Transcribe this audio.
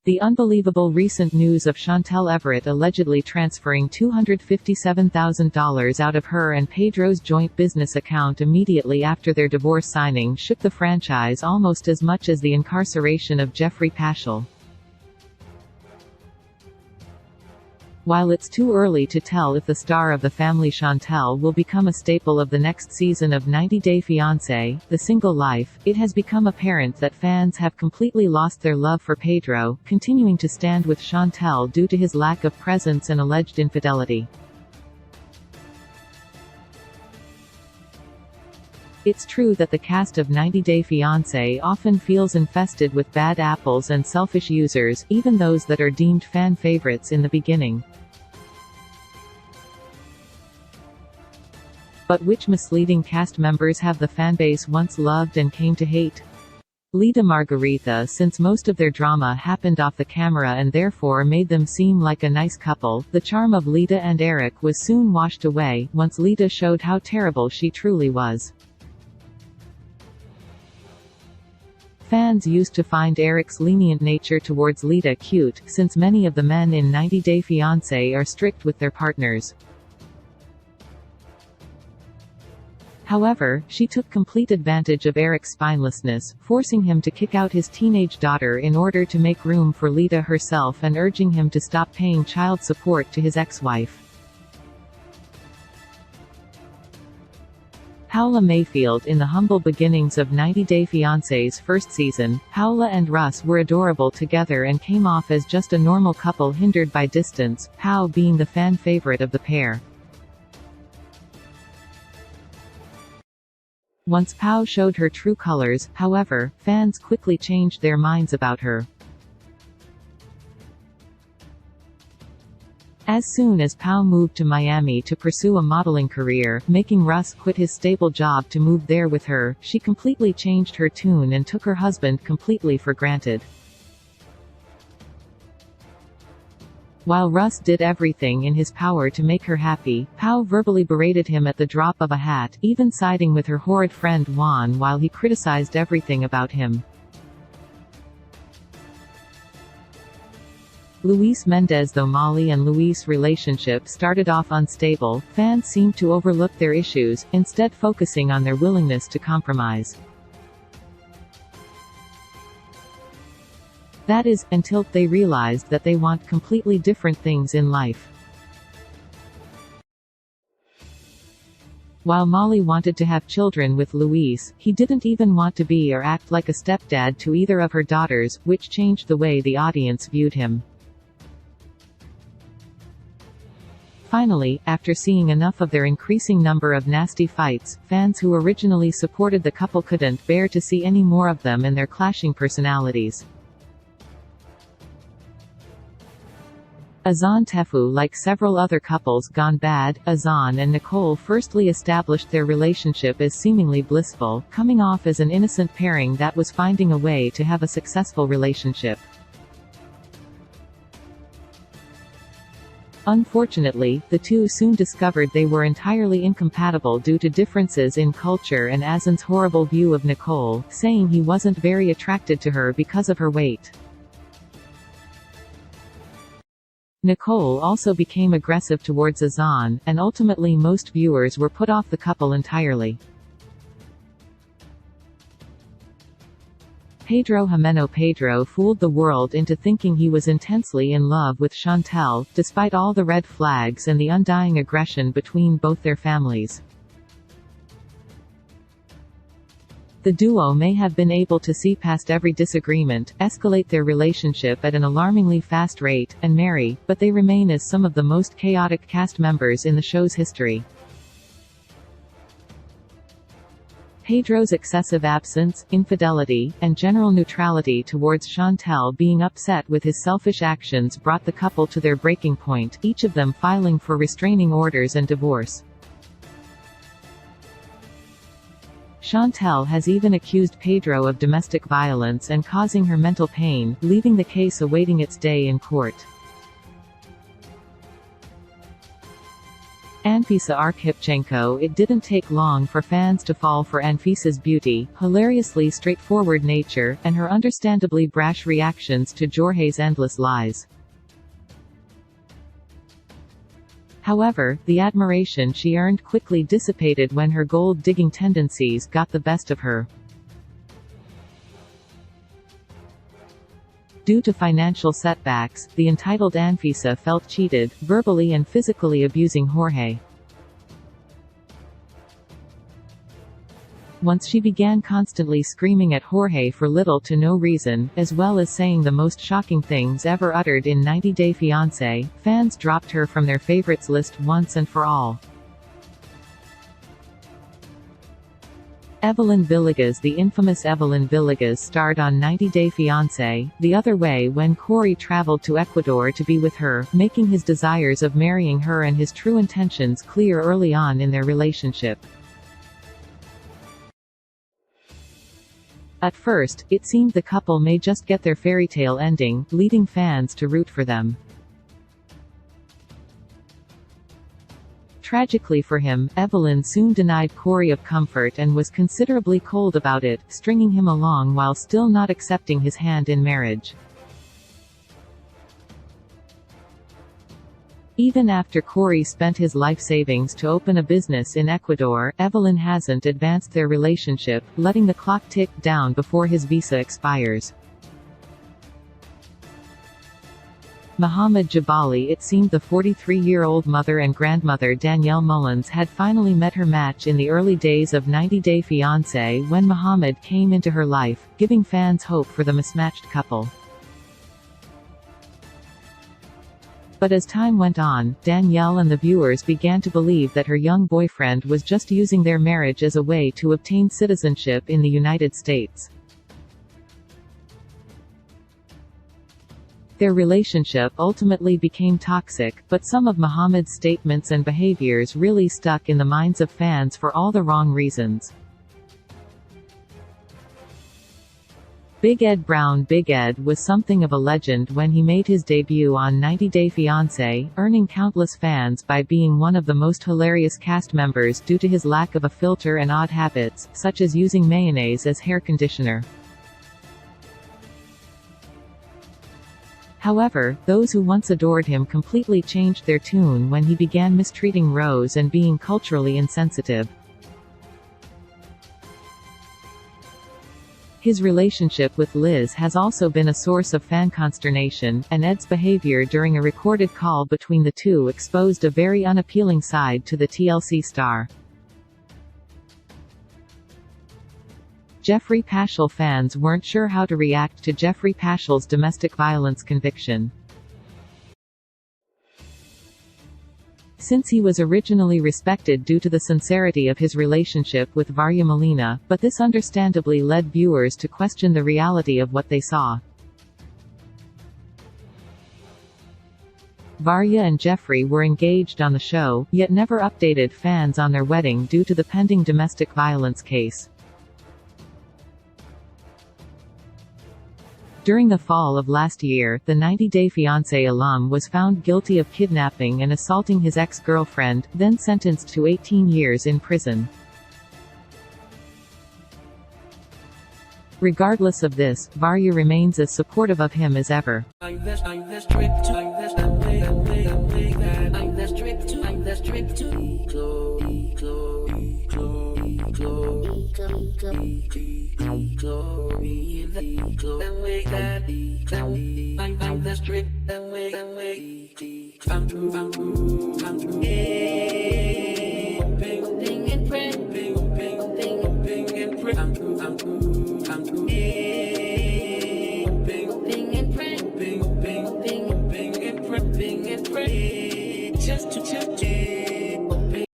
The unbelievable recent news of Chantel Everett allegedly transferring $257,000 out of her and Pedro's joint business account immediately after their divorce signing shook the franchise almost as much as the incarceration of Jeffrey Paschal. While it's too early to tell if the star of the family Chantel will become a staple of the next season of 90 Day Fiancé, The Single Life, it has become apparent that fans have completely lost their love for Pedro, continuing to stand with Chantel due to his lack of presence and alleged infidelity. It's true that the cast of 90 Day Fiancé often feels infested with bad apples and selfish users, even those that are deemed fan favorites in the beginning. But which misleading cast members have the fanbase once loved and came to hate? Lita Margarita. Since most of their drama happened off the camera and therefore made them seem like a nice couple, the charm of Lita and Eric was soon washed away, once Lita showed how terrible she truly was. Fans used to find Eric's lenient nature towards Lita cute, since many of the men in 90 Day Fiancé are strict with their partners. However, she took complete advantage of Eric's spinelessness, forcing him to kick out his teenage daughter in order to make room for Lita herself and urging him to stop paying child support to his ex-wife. Paula Mayfield. In the humble beginnings of 90 Day Fiancé's first season, Paula and Russ were adorable together and came off as just a normal couple hindered by distance, Pau being the fan favorite of the pair. Once Pau showed her true colors, however, fans quickly changed their minds about her. As soon as Pau moved to Miami to pursue a modeling career, making Russ quit his stable job to move there with her, she completely changed her tune and took her husband completely for granted. While Russ did everything in his power to make her happy, Pau verbally berated him at the drop of a hat, even siding with her horrid friend Juan while he criticized everything about him. Luis Mendez. Though Molly and Luis' relationship started off unstable, fans seemed to overlook their issues, instead focusing on their willingness to compromise. That is, until they realized that they want completely different things in life. While Molly wanted to have children with Luis, he didn't even want to be or act like a stepdad to either of her daughters, which changed the way the audience viewed him. Finally, after seeing enough of their increasing number of nasty fights, fans who originally supported the couple couldn't bear to see any more of them and their clashing personalities. Azan Tefu. Like several other couples gone bad, Azan and Nicole firstly established their relationship as seemingly blissful, coming off as an innocent pairing that was finding a way to have a successful relationship. Unfortunately, the two soon discovered they were entirely incompatible due to differences in culture and Azan's horrible view of Nicole, saying he wasn't very attracted to her because of her weight. Nicole also became aggressive towards Azan, and ultimately most viewers were put off the couple entirely. Pedro Jimeno. Pedro fooled the world into thinking he was intensely in love with Chantel, despite all the red flags and the undying aggression between both their families. The duo may have been able to see past every disagreement, escalate their relationship at an alarmingly fast rate, and marry, but they remain as some of the most chaotic cast members in the show's history. Pedro's excessive absence, infidelity, and general neutrality towards Chantel being upset with his selfish actions brought the couple to their breaking point, each of them filing for restraining orders and divorce. Chantel has even accused Pedro of domestic violence and causing her mental pain, leaving the case awaiting its day in court. Anfisa Arkhipchenko. It didn't take long for fans to fall for Anfisa's beauty, hilariously straightforward nature, and her understandably brash reactions to Jorge's endless lies. However, the admiration she earned quickly dissipated when her gold-digging tendencies got the best of her. Due to financial setbacks, the entitled Anfisa felt cheated, verbally and physically abusing Jorge. Once she began constantly screaming at Jorge for little to no reason, as well as saying the most shocking things ever uttered in 90 Day Fiancé, fans dropped her from their favorites list once and for all. Evelyn Villegas. The infamous Evelyn Villegas starred on 90 Day Fiancé, the other way when Corey traveled to Ecuador to be with her, making his desires of marrying her and his true intentions clear early on in their relationship. At first, it seemed the couple may just get their fairytale ending, leading fans to root for them. Tragically for him, Evelyn soon denied Corey of comfort and was considerably cold about it, stringing him along while still not accepting his hand in marriage. Even after Corey spent his life savings to open a business in Ecuador, Evelyn hasn't advanced their relationship, letting the clock tick down before his visa expires. Mohamed Jabali. It seemed the 43-year-old mother and grandmother Danielle Mullins had finally met her match in the early days of 90 Day Fiancé when Mohamed came into her life, giving fans hope for the mismatched couple. But as time went on, Danielle and the viewers began to believe that her young boyfriend was just using their marriage as a way to obtain citizenship in the United States. Their relationship ultimately became toxic, but some of Mohamed's statements and behaviors really stuck in the minds of fans for all the wrong reasons. Big Ed Brown. Big Ed was something of a legend when he made his debut on 90 Day Fiancé, earning countless fans by being one of the most hilarious cast members due to his lack of a filter and odd habits, such as using mayonnaise as hair conditioner. However, those who once adored him completely changed their tune when he began mistreating Rose and being culturally insensitive. His relationship with Liz has also been a source of fan consternation, and Ed's behavior during a recorded call between the two exposed a very unappealing side to the TLC star. Jeffrey Paschal. Fans weren't sure how to react to Jeffrey Paschal's domestic violence conviction. Since he was originally respected due to the sincerity of his relationship with Varya Molina, but this understandably led viewers to question the reality of what they saw. Varya and Jeffrey were engaged on the show, yet never updated fans on their wedding due to the pending domestic violence case. During the fall of last year, the 90 Day Fiancé alum was found guilty of kidnapping and assaulting his ex-girlfriend, then sentenced to 18 years in prison. Regardless of this, Varya remains as supportive of him as ever. Hey.